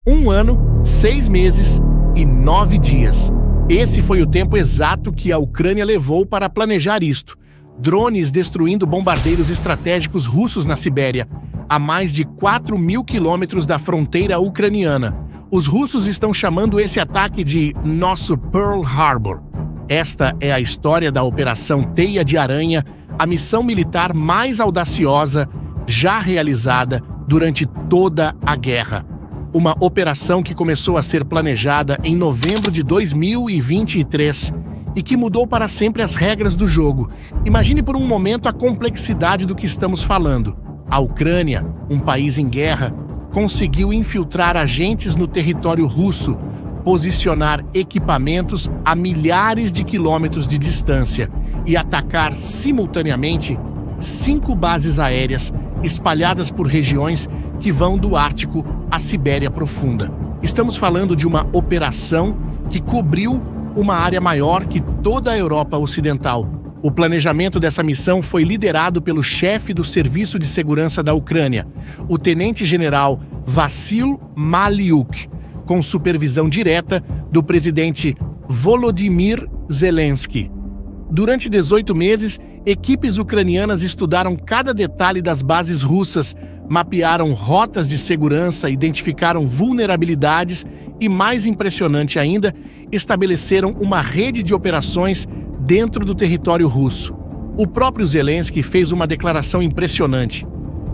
1 ano, 6 meses e 9 dias. Esse foi o tempo exato que a Ucrânia levou para planejar isto. Drones destruindo bombardeiros estratégicos russos na Sibéria, a mais de 4.000 quilômetros da fronteira ucraniana. Os russos estão chamando esse ataque de nosso Pearl Harbor. Esta é a história da Operação Teia de Aranha, a missão militar mais audaciosa já realizada durante toda a guerra. Uma operação que começou a ser planejada em novembro de 2023 e que mudou para sempre as regras do jogo. Imagine por um momento a complexidade do que estamos falando. A Ucrânia, um país em guerra, conseguiu infiltrar agentes no território russo, posicionar equipamentos a milhares de quilômetros de distância e atacar simultaneamente 5 bases aéreas espalhadas por regiões que vão do Ártico à Sibéria Profunda. Estamos falando de uma operação que cobriu uma área maior que toda a Europa Ocidental. O planejamento dessa missão foi liderado pelo chefe do Serviço de Segurança da Ucrânia, o tenente-general Vassil Maliuk, com supervisão direta do presidente Volodymyr Zelensky. Durante 18 meses, equipes ucranianas estudaram cada detalhe das bases russas, mapearam rotas de segurança, identificaram vulnerabilidades e, mais impressionante ainda, estabeleceram uma rede de operações dentro do território russo. O próprio Zelensky fez uma declaração impressionante.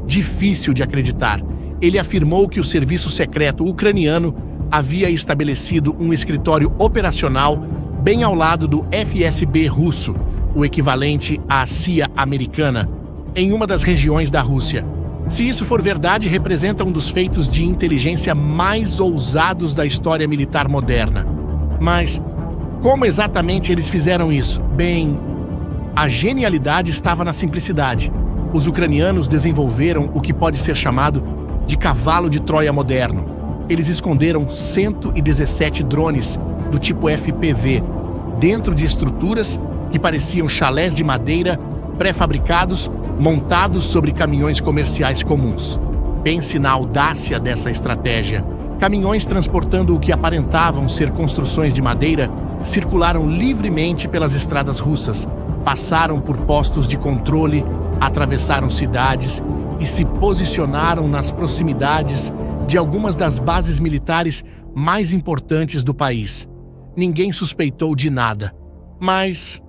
Difícil de acreditar. Ele afirmou que o serviço secreto ucraniano havia estabelecido um escritório operacional bem ao lado do FSB russo, o equivalente à CIA americana, em uma das regiões da Rússia. Se isso for verdade, representa um dos feitos de inteligência mais ousados da história militar moderna. Mas como exatamente eles fizeram isso? Bem, a genialidade estava na simplicidade. Os ucranianos desenvolveram o que pode ser chamado de cavalo de Troia moderno. Eles esconderam 117 drones do tipo FPV dentro de estruturas que pareciam chalés de madeira pré-fabricados, montados sobre caminhões comerciais comuns. Pense na audácia dessa estratégia. Caminhões transportando o que aparentavam ser construções de madeira circularam livremente pelas estradas russas, passaram por postos de controle, atravessaram cidades e se posicionaram nas proximidades de algumas das bases militares mais importantes do país. Ninguém suspeitou de nada. Mas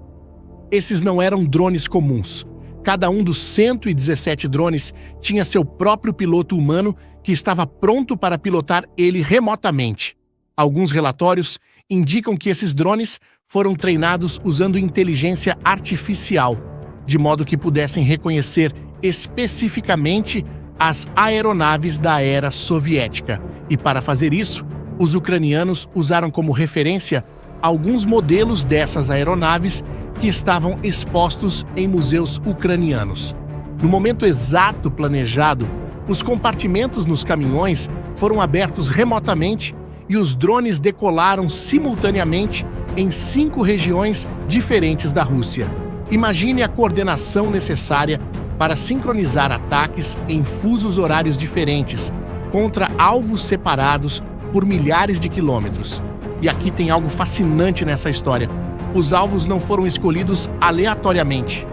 esses não eram drones comuns. Cada um dos 117 drones tinha seu próprio piloto humano que estava pronto para pilotar ele remotamente. Alguns relatórios indicam que esses drones foram treinados usando inteligência artificial, de modo que pudessem reconhecer especificamente as aeronaves da era soviética. E para fazer isso, os ucranianos usaram como referência alguns modelos dessas aeronaves que estavam expostos em museus ucranianos. No momento exato planejado, os compartimentos nos caminhões foram abertos remotamente e os drones decolaram simultaneamente em 5 regiões diferentes da Rússia. Imagine a coordenação necessária para sincronizar ataques em fusos horários diferentes contra alvos separados por milhares de quilômetros. E aqui tem algo fascinante nessa história. Os alvos não foram escolhidos aleatoriamente.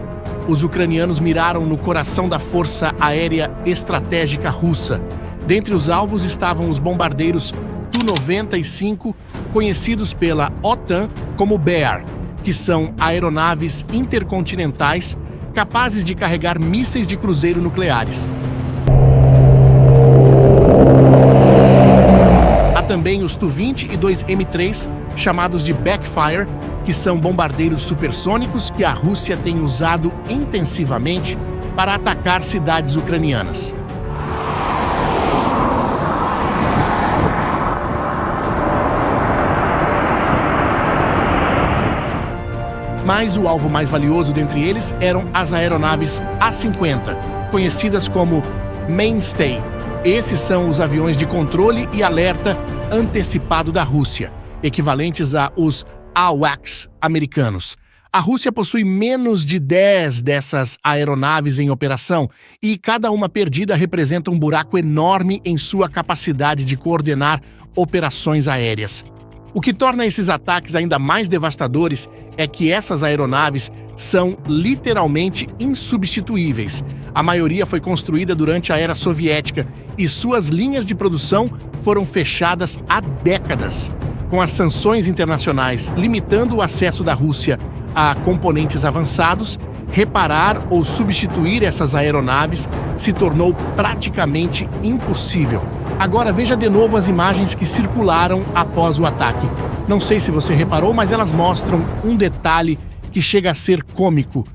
Os ucranianos miraram no coração da Força Aérea Estratégica Russa. Dentre os alvos estavam os bombardeiros Tu-95, conhecidos pela OTAN como Bear, que são aeronaves intercontinentais capazes de carregar mísseis de cruzeiro nucleares. Há também os Tu-20 e 2M3, chamados de Backfire, que são bombardeiros supersônicos que a Rússia tem usado intensivamente para atacar cidades ucranianas. Mas o alvo mais valioso dentre eles eram as aeronaves A-50, conhecidas como Mainstay. Esses são os aviões de controle e alerta antecipado da Rússia, equivalentes aos AWACS americanos. A Rússia possui menos de 10 dessas aeronaves em operação e cada uma perdida representa um buraco enorme em sua capacidade de coordenar operações aéreas. O que torna esses ataques ainda mais devastadores é que essas aeronaves são literalmente insubstituíveis. A maioria foi construída durante a era soviética e suas linhas de produção foram fechadas há décadas. Com as sanções internacionais limitando o acesso da Rússia a componentes avançados, reparar ou substituir essas aeronaves se tornou praticamente impossível. Agora veja de novo as imagens que circularam após o ataque. Não sei se você reparou, mas elas mostram um detalhe que chega a ser cômico.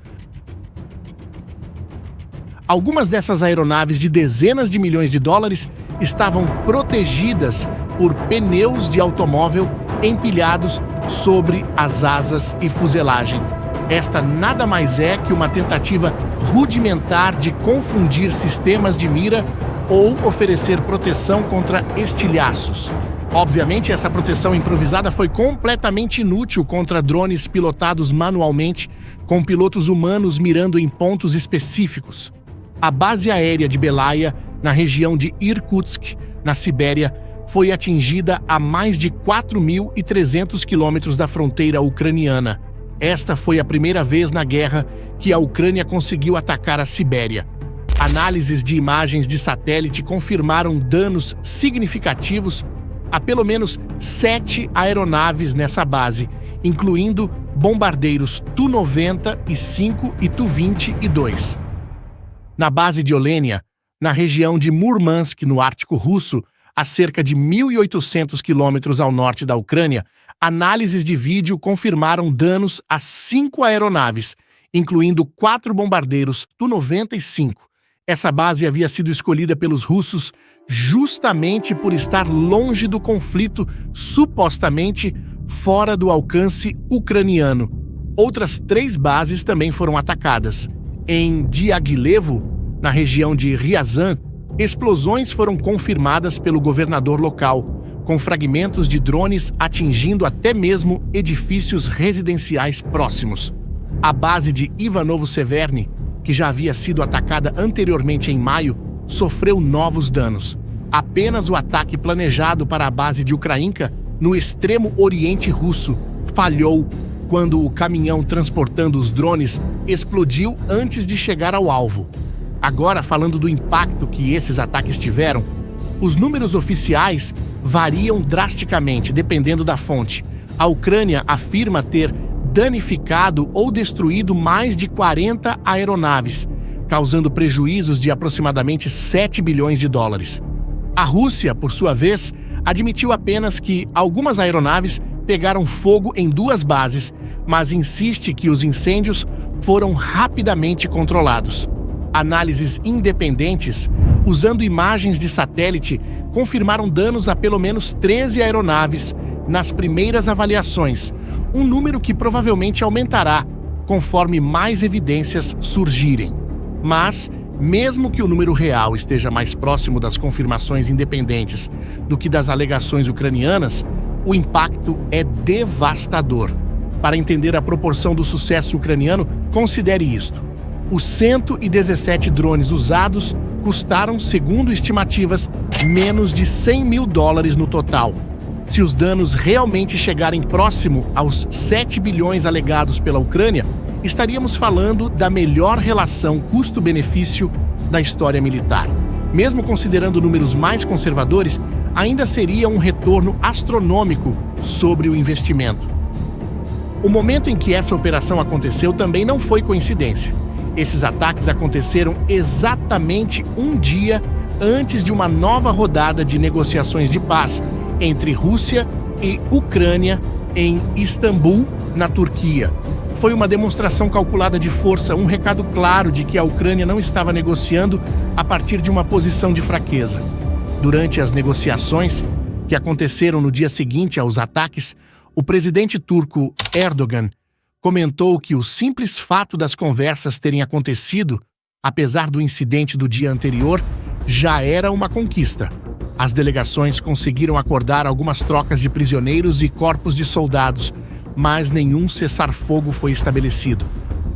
Algumas dessas aeronaves de dezenas de milhões de dólares estavam protegidas por pneus de automóvel empilhados sobre as asas e fuselagem. Esta nada mais é que uma tentativa rudimentar de confundir sistemas de mira ou oferecer proteção contra estilhaços. Obviamente, essa proteção improvisada foi completamente inútil contra drones pilotados manualmente, com pilotos humanos mirando em pontos específicos. A base aérea de Belaya, na região de Irkutsk, na Sibéria, foi atingida a mais de 4.300 quilômetros da fronteira ucraniana. Esta foi a primeira vez na guerra que a Ucrânia conseguiu atacar a Sibéria. Análises de imagens de satélite confirmaram danos significativos a pelo menos 7 aeronaves nessa base, incluindo bombardeiros Tu-95 e Tu-22. Na base de Olenia, na região de Murmansk, no Ártico Russo, a cerca de 1.800 quilômetros ao norte da Ucrânia, análises de vídeo confirmaram danos a 5 aeronaves, incluindo 4 bombardeiros Tu-95. Essa base havia sido escolhida pelos russos justamente por estar longe do conflito, supostamente fora do alcance ucraniano. Outras 3 bases também foram atacadas. Em Diaghilevo, na região de Ryazan, explosões foram confirmadas pelo governador local, com fragmentos de drones atingindo até mesmo edifícios residenciais próximos. A base de Ivanovo-Severny, que já havia sido atacada anteriormente em maio, sofreu novos danos. Apenas o ataque planejado para a base de Ukrainka, no extremo oriente russo, falhou quando o caminhão transportando os drones explodiu antes de chegar ao alvo. Agora, falando do impacto que esses ataques tiveram, os números oficiais variam drasticamente, dependendo da fonte. A Ucrânia afirma ter danificado ou destruído mais de 40 aeronaves, causando prejuízos de aproximadamente 7 bilhões de dólares. A Rússia, por sua vez, admitiu apenas que algumas aeronaves pegaram fogo em 2 bases, mas insiste que os incêndios foram rapidamente controlados. Análises independentes, usando imagens de satélite, confirmaram danos a pelo menos 13 aeronaves nas primeiras avaliações, um número que provavelmente aumentará conforme mais evidências surgirem. Mas, mesmo que o número real esteja mais próximo das confirmações independentes do que das alegações ucranianas, o impacto é devastador. Para entender a proporção do sucesso ucraniano, considere isto. Os 117 drones usados custaram, segundo estimativas, menos de 100 mil dólares no total. Se os danos realmente chegarem próximo aos 7 bilhões alegados pela Ucrânia, estaríamos falando da melhor relação custo-benefício da história militar. Mesmo considerando números mais conservadores, ainda seria um retorno astronômico sobre o investimento. O momento em que essa operação aconteceu também não foi coincidência. Esses ataques aconteceram exatamente um dia antes de uma nova rodada de negociações de paz entre Rússia e Ucrânia em Istambul, na Turquia. Foi uma demonstração calculada de força, um recado claro de que a Ucrânia não estava negociando a partir de uma posição de fraqueza. Durante as negociações, que aconteceram no dia seguinte aos ataques, o presidente turco Erdogan comentou que o simples fato das conversas terem acontecido, apesar do incidente do dia anterior, já era uma conquista. As delegações conseguiram acordar algumas trocas de prisioneiros e corpos de soldados, mas nenhum cessar-fogo foi estabelecido.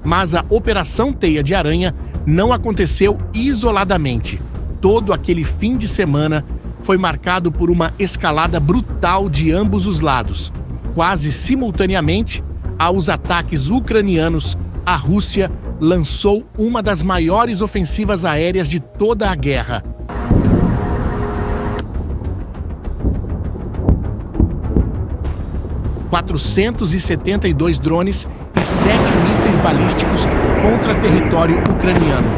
Mas a Operação Teia de Aranha não aconteceu isoladamente. Todo aquele fim de semana foi marcado por uma escalada brutal de ambos os lados. Quase simultaneamente aos ataques ucranianos, a Rússia lançou uma das maiores ofensivas aéreas de toda a guerra. ...472 drones e 7 mísseis balísticos contra território ucraniano.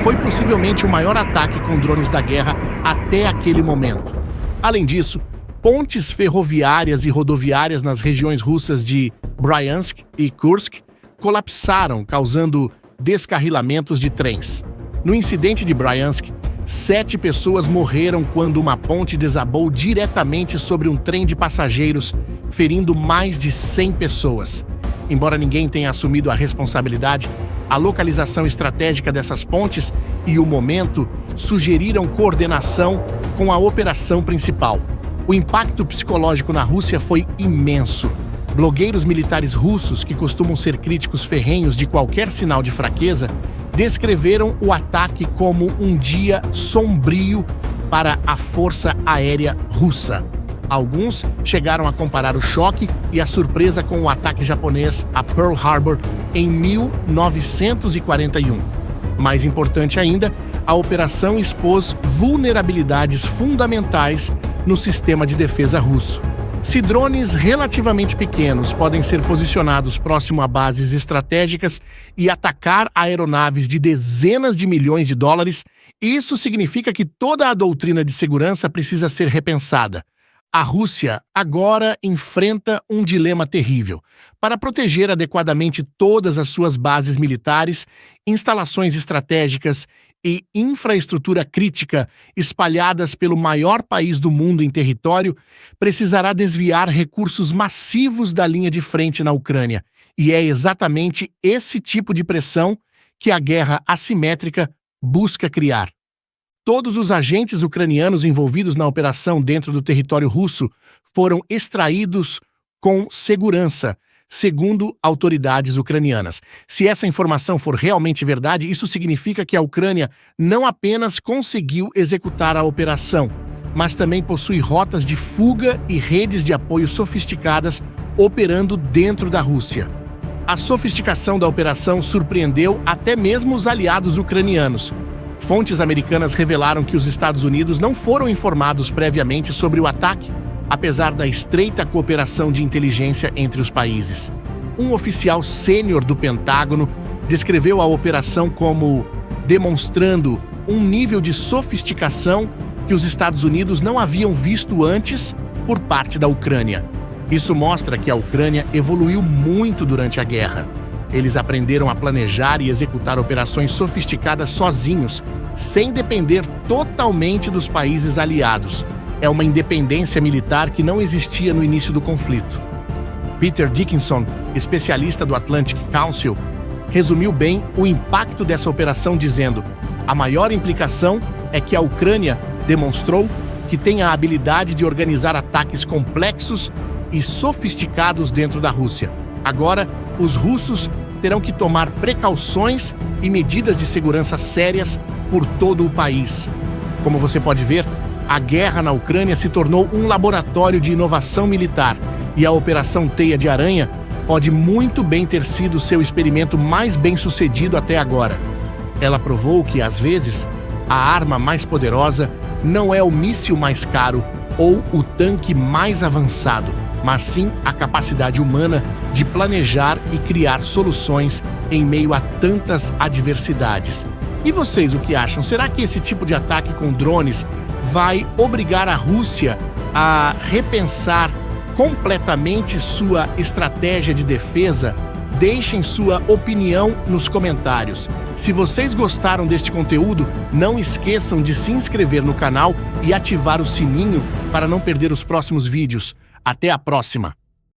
Foi possivelmente o maior ataque com drones da guerra até aquele momento. Além disso, pontes ferroviárias e rodoviárias nas regiões russas de Bryansk e Kursk colapsaram, causando descarrilamentos de trens. No incidente de Bryansk, 7 pessoas morreram quando uma ponte desabou diretamente sobre um trem de passageiros, ferindo mais de 100 pessoas. Embora ninguém tenha assumido a responsabilidade, a localização estratégica dessas pontes e o momento sugeriram coordenação com a operação principal. O impacto psicológico na Rússia foi imenso. Blogueiros militares russos, que costumam ser críticos ferrenhos de qualquer sinal de fraqueza, descreveram o ataque como um dia sombrio para a Força Aérea Russa. Alguns chegaram a comparar o choque e a surpresa com o ataque japonês a Pearl Harbor em 1941. Mais importante ainda, a operação expôs vulnerabilidades fundamentais no sistema de defesa russo. Se drones relativamente pequenos podem ser posicionados próximo a bases estratégicas e atacar aeronaves de dezenas de milhões de dólares, isso significa que toda a doutrina de segurança precisa ser repensada. A Rússia agora enfrenta um dilema terrível. Para proteger adequadamente todas as suas bases militares, instalações estratégicas e infraestrutura crítica espalhadas pelo maior país do mundo em território, precisará desviar recursos massivos da linha de frente na Ucrânia. E é exatamente esse tipo de pressão que a guerra assimétrica busca criar. Todos os agentes ucranianos envolvidos na operação dentro do território russo foram extraídos com segurança, segundo autoridades ucranianas. Se essa informação for realmente verdade, isso significa que a Ucrânia não apenas conseguiu executar a operação, mas também possui rotas de fuga e redes de apoio sofisticadas operando dentro da Rússia. A sofisticação da operação surpreendeu até mesmo os aliados ucranianos. Fontes americanas revelaram que os Estados Unidos não foram informados previamente sobre o ataque, apesar da estreita cooperação de inteligência entre os países. Um oficial sênior do Pentágono descreveu a operação como demonstrando um nível de sofisticação que os Estados Unidos não haviam visto antes por parte da Ucrânia. Isso mostra que a Ucrânia evoluiu muito durante a guerra. Eles aprenderam a planejar e executar operações sofisticadas sozinhos, sem depender totalmente dos países aliados. É uma independência militar que não existia no início do conflito. Peter Dickinson, especialista do Atlantic Council, resumiu bem o impacto dessa operação dizendo: a maior implicação é que a Ucrânia demonstrou que tem a habilidade de organizar ataques complexos e sofisticados dentro da Rússia. Agora, os russos terão que tomar precauções e medidas de segurança sérias por todo o país. Como você pode ver, a guerra na Ucrânia se tornou um laboratório de inovação militar e a Operação Teia de Aranha pode muito bem ter sido seu experimento mais bem-sucedido até agora. Ela provou que, às vezes, a arma mais poderosa não é o míssil mais caro ou o tanque mais avançado, mas sim a capacidade humana de planejar e criar soluções em meio a tantas adversidades. E vocês, o que acham? Será que esse tipo de ataque com drones vai obrigar a Rússia a repensar completamente sua estratégia de defesa? Deixem sua opinião nos comentários. Se vocês gostaram deste conteúdo, não esqueçam de se inscrever no canal e ativar o sininho para não perder os próximos vídeos. Até a próxima!